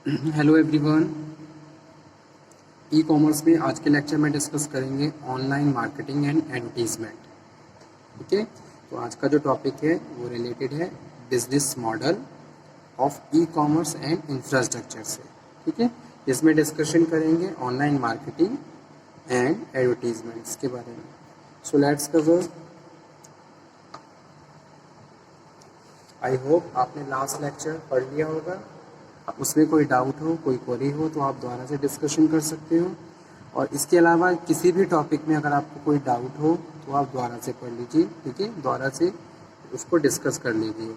Hello everyone. E commerce में आज के लेक्चर में डिस्कस करेंगे ऑनलाइन मार्केटिंग एंड एडवर्टीजमेंट। ठीक है, तो आज का जो टॉपिक है वो रिलेटेड है business model of e commerce and infrastructure से। ठीक है, इसमें डिस्कशन करेंगे ऑनलाइन मार्केटिंग एंड एडवर्टीजमेंट्स के बारे में। So let's cover. I hope आपने लास्ट लेक्चर पढ़ लिया होगा। उसमें कोई डाउट हो, कोई क्वेरी हो तो आप दोबारा से डिस्कशन कर सकते हो, और इसके अलावा किसी भी टॉपिक में अगर आपको कोई डाउट हो तो आप दोबारा से पढ़ लीजिए। ठीक है, दोबारा से उसको डिस्कस कर लीजिए।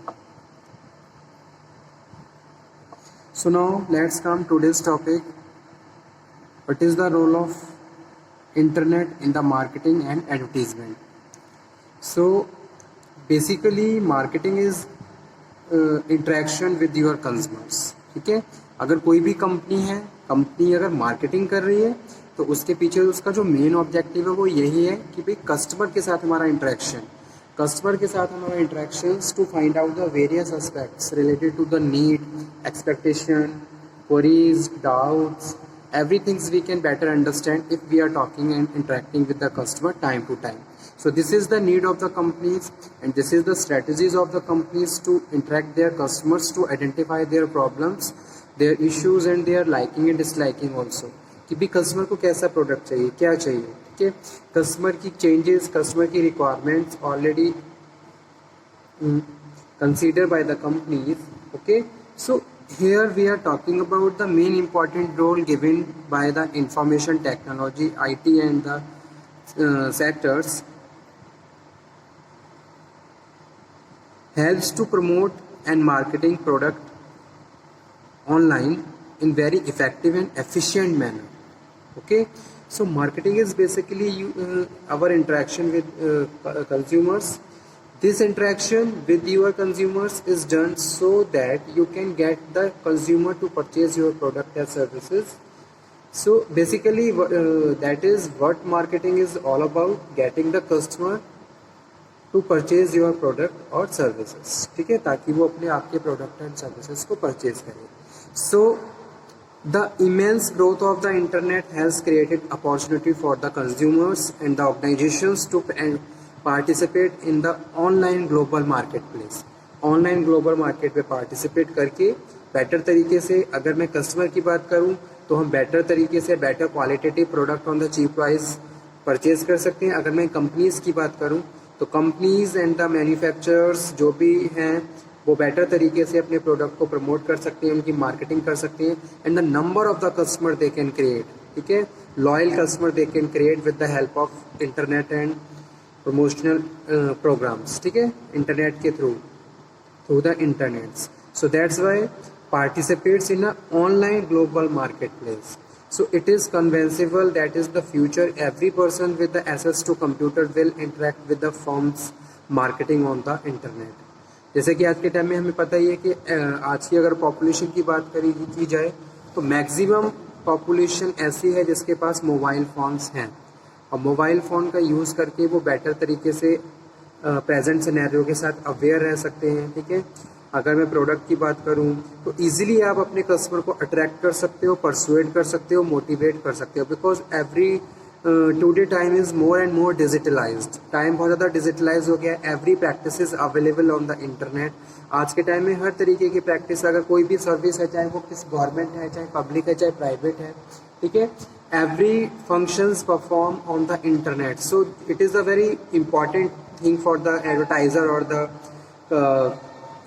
So now let's come today's topic, what is the role of internet in the marketing and advertisement. So basically marketing is interaction with your consumers. ठीक है, अगर कोई भी कंपनी अगर मार्केटिंग कर रही है तो उसके पीछे उसका जो मेन ऑब्जेक्टिव है वो यही है कि भाई कस्टमर के साथ हमारा interaction to find out the various aspects related to the need, expectation, queries, doubts, everything we can better understand if we are talking and interacting with the customer time to time. So this is the need of the companies and this is the strategies of the companies to interact their customers, to identify their problems, their issues and their liking and disliking also, कि भी customer को कैसा product चाहिए, क्या चाहिए। ठीक है, customer की चेंजेस, कस्टमर की requirements already considered by the companies. Okay, so here we are talking about the main important role given by the information technology, IT and the sectors helps to promote and marketing product online in very effective and efficient manner. Okay, so marketing is basically our interaction with consumers. This interaction with your consumers is done so that you can get the consumer to purchase your product or services. So basically that is what marketing is all about, getting the customer to purchase your product or services. ठीक है, ताकि वो अपने आपके product and services को purchase करें। So the immense growth of the internet has created opportunity for the consumers and the organizations to participate in the online global market place. Online global market पे participate करके better तरीके से, अगर मैं customer की बात करूं तो हम बेटर तरीके से better qualitative product on the cheap price purchase कर सकते हैं। अगर मैं कंपनीज की बात करूं तो कंपनीज एंड द मैन्युफैक्चरर्स जो भी हैं वो बेटर तरीके से अपने प्रोडक्ट को प्रमोट कर सकते हैं, उनकी मार्केटिंग कर सकते हैं, and the number of the customer they can create. ठीक है, loyal customer they can create with the help of internet and promotional programs. ठीक है, इंटरनेट के through the internets. So that's why participates in a online global market place. So it is convincible that is the future. Every person with the access to computer will interact with the forms marketing on the internet. जैसे कि आज के time में हमें पता ही है कि आज की अगर पॉपुलेशन की बात की जाए तो मैक्सिमम पॉपुलेशन ऐसी है जिसके पास मोबाइल फ़ोन्स हैं, और मोबाइल फ़ोन का यूज़ करके वो बेटर तरीके से प्रेजेंट सिनेरियो के साथ अवेयर रह सकते हैं। ठीक है, अगर मैं प्रोडक्ट की बात करूं तो इजीली आप अपने कस्टमर को अट्रैक्ट कर सकते हो, परसुएड कर सकते हो, मोटिवेट कर सकते हो, because every today time is more and more digitalised. Time बहुत ज़्यादा डिजिटलाइज हो गया। Every practice is available on the internet. आज के टाइम में हर तरीके की प्रैक्टिस, अगर कोई भी सर्विस है, चाहे वो किस गवर्नमेंट है, चाहे पब्लिक है, चाहे प्राइवेट है, ठीक है, every functions perform on the internet. So it is a very important thing for the advertiser or the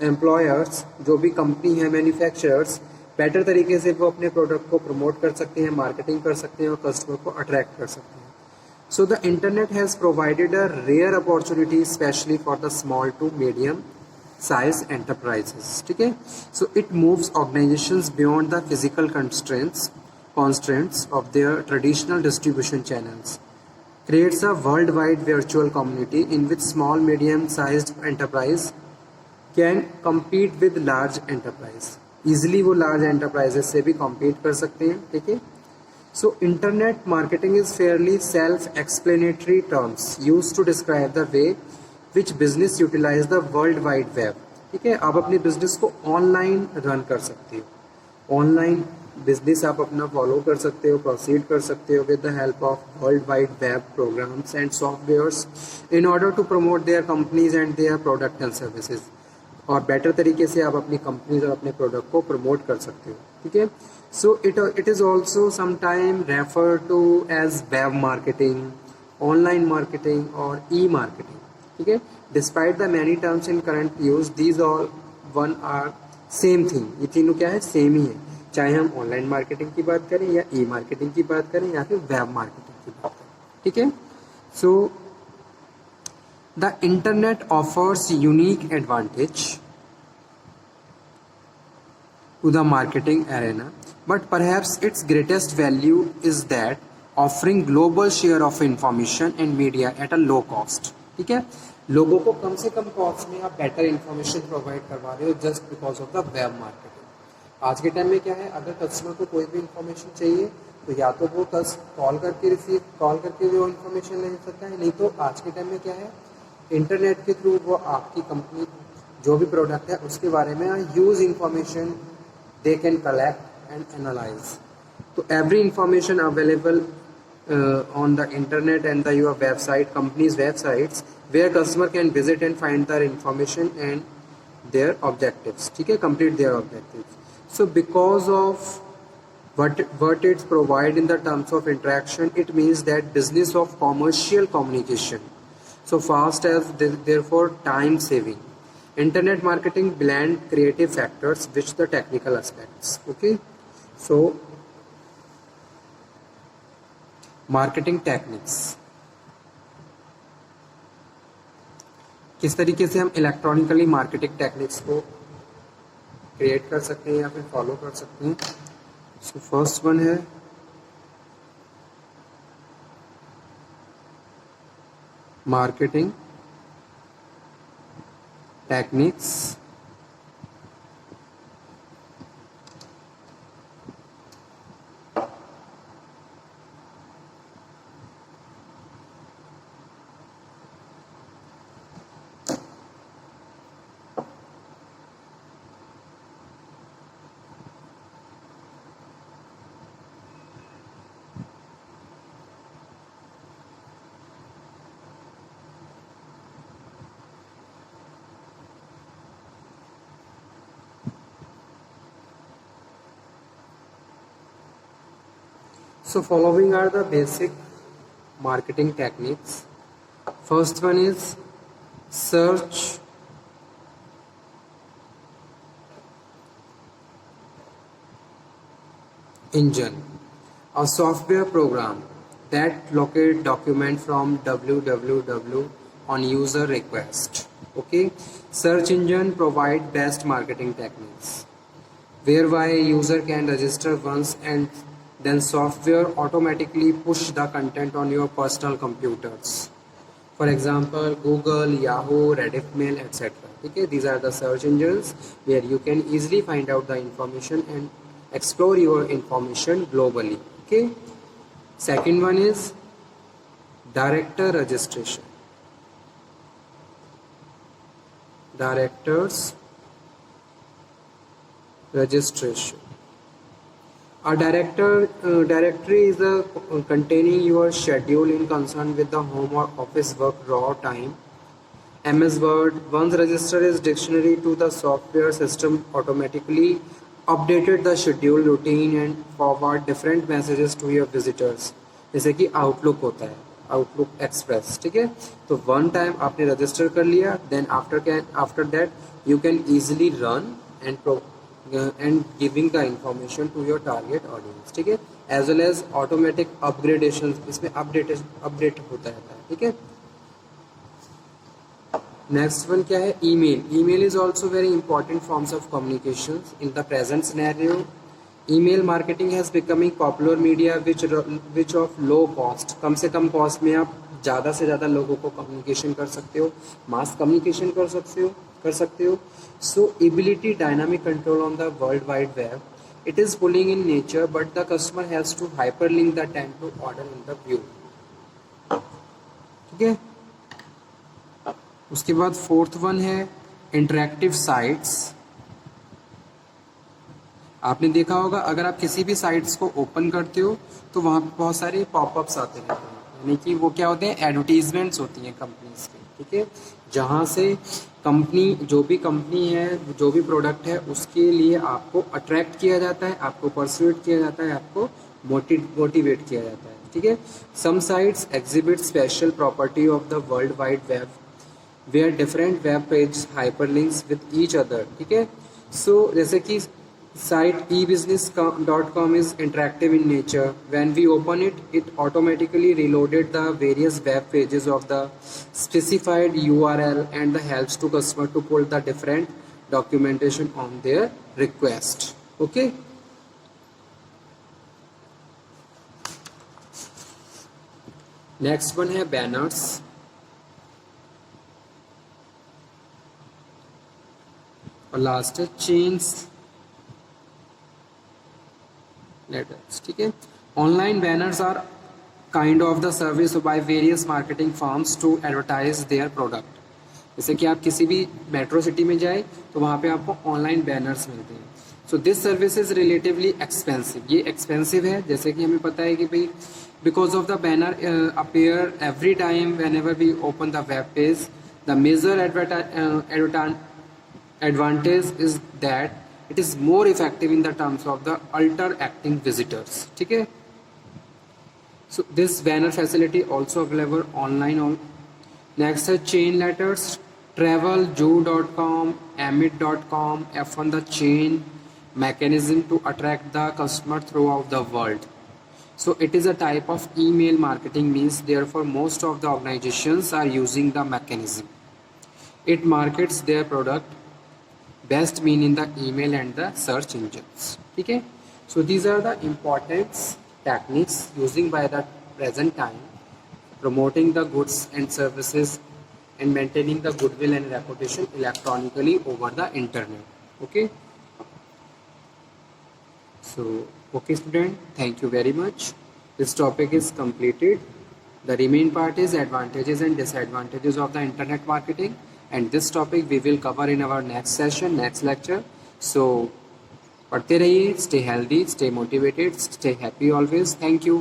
employers, जो भी कंपनी है, मैन्युफैक्चरर्स, बेटर तरीके से वो अपने प्रोडक्ट को प्रमोट कर सकते हैं, मार्केटिंग कर सकते हैं और कस्टमर को अट्रैक्ट कर सकते हैं। So the internet has provided a rare opportunity specially for the small to medium size enterprises. ठीक है, so it moves organizations beyond the physical constraints of their traditional distribution channels, creates a worldwide virtual community in which small medium sized enterprise can compete with large enterprise. easily वो large enterprises से भी compete कर सकते हैं। ठीक है, so internet marketing is fairly self-explanatory terms used to describe the way which business utilize the world wide web। ठीक है, आप अपने बिजनेस को ऑनलाइन रन कर सकते हो। ऑनलाइन बिजनेस आप अपना फॉलो कर सकते हो, प्रोसीड कर सकते हो with the help of world wide web programs and softwares in order to promote their companies and their product and services. और बेटर तरीके से आप अपनी कंपनीज और अपने प्रोडक्ट को प्रमोट कर सकते हो, ठीक है। So it is also sometime refer to as web marketing, online marketing और ई मार्केटिंग, ठीक है। Despite the many terms in current use, these all one are same thing, ये तीनों क्या है, सेम ही है, चाहे हम ऑनलाइन मार्केटिंग की बात करें या ई मार्केटिंग की बात करें या फिर वेब मार्केटिंग की बात करें, ठीक है। सो the internet offers unique advantage to the marketing arena, but perhaps its greatest value is that offering global share of information and media at a low cost, ठीक है। लोगों को कम से कम कॉस्ट में आप बेटर इंफॉर्मेशन प्रोवाइड करवा रहे हो just because of the web marketing. आज के टाइम में क्या है, अगर कस्टमर को कोई भी इंफॉर्मेशन चाहिए तो या तो वो कॉल करके वो इंफॉर्मेशन ले सकता है, नहीं तो आज के टाइम में क्या है, इंटरनेट के थ्रू वो आपकी कंपनी जो भी प्रोडक्ट है उसके बारे में use information they can collect and analyze. So every information available on the internet and the your website, company's websites, where customer can visit and find their information and their objectives, ठीक है, complete their objectives. So because of what it provide in the terms of interaction, it means that business of commercial communication, so fast as therefore time saving. Internet marketing blend creative factors with the technical aspects, okay. So marketing techniques, किस तरीके से हम electronically marketing techniques को create कर सकते हैं या फिर फॉलो कर सकते हैं। सो फर्स्ट वन है marketing techniques, so following are the basic marketing techniques. First one is search engine, a software program that locate document from www on user request, okay. Search engine provide best marketing techniques whereby user can register once and then software automatically push the content on your personal computers. For example, Google, Yahoo, Rediff Mail, etc. Okay, these are the search engines where you can easily find out the information and explore your information globally. Okay. Second one is director registration. Directors registration. A directory is containing your schedule in concern with the home or office work raw time. MS Word, once registered as dictionary to the software system automatically updated the schedule routine and forward different messages to your visitors. जैसे कि outlook होता है, outlook express, ठीक है। तो one time आपने register कर लिया, then after that you can easily run and giving the information to your target audience, ठीक है। As well as automatic upgradation, इसमें अपडेट होता रहता है, ठीक है। नेक्स्ट वन क्या है, email. Email is also very important forms of communication in the present scenario. Email marketing has becoming popular media which of low cost, कम से कम कॉस्ट में आप ज़्यादा से ज़्यादा लोगों को कम्युनिकेशन कर सकते हो, मास कम्युनिकेशन कर सकते हो। So ability dynamic control on the world wide web, it is pulling in nature but the customer has to hyper link the time to order in the view, ठीक है। उसके बाद फोर्थ वन है interactive sites. आपने देखा होगा अगर आप किसी भी साइट्स को ओपन करते हो तो वहाँ पे बहुत सारे पॉपअप्स आते रहते हैं, यानी कि वो क्या होते हैं, एडवर्टीजमेंट्स होती हैं कंपनीज की, ठीक है, जहाँ से कंपनी जो भी कंपनी है जो भी प्रोडक्ट है उसके लिए आपको अट्रैक्ट किया जाता है, आपको परस्यूट किया जाता है, आपको मोटिवेट किया जाता है, ठीक है। Some sites exhibit special property of the world wide web where different web page hyperlinks with each other, ठीक है। सो जैसे कि site ebusiness.com is interactive in nature. When we open it, it automatically reloaded the various web pages of the specified URL and the helps to customer to pull the different documentation on their request. Okay. Next one है banners. और last है chains letters, ठीक है। Online banners are kind of the service by various marketing firms to advertise their product. जैसे कि आप किसी भी मेट्रो सिटी में जाए तो वहाँ पे आपको ऑनलाइन बैनर्स मिलते हैं। So this service is relatively expensive, ये एक्सपेंसिव है, जैसे कि हमें पता है कि भाई because of the banner appear every time whenever we open the web page, the major advantage is that it is more effective in the terms of the interacting visitors, ठीक है। So this banner facility also available online on next है chain letters, travelzoo.com, amit.com, F1 the chain mechanism to attract the customer throughout the world. So it is a type of email marketing means, therefore most of the organizations are using the mechanism. It markets their product best mean in the email and the search engines, ठीक है। So these are the important techniques using by the present time promoting the goods and services and maintaining the goodwill and reputation electronically over the internet. Okay, so okay student, thank you very much. This topic is completed. The remaining part is advantages and disadvantages of the internet marketing, and this topic we will cover in our next session, next lecture. So पढ़ते रहिए, stay healthy, stay motivated, stay happy always. Thank you.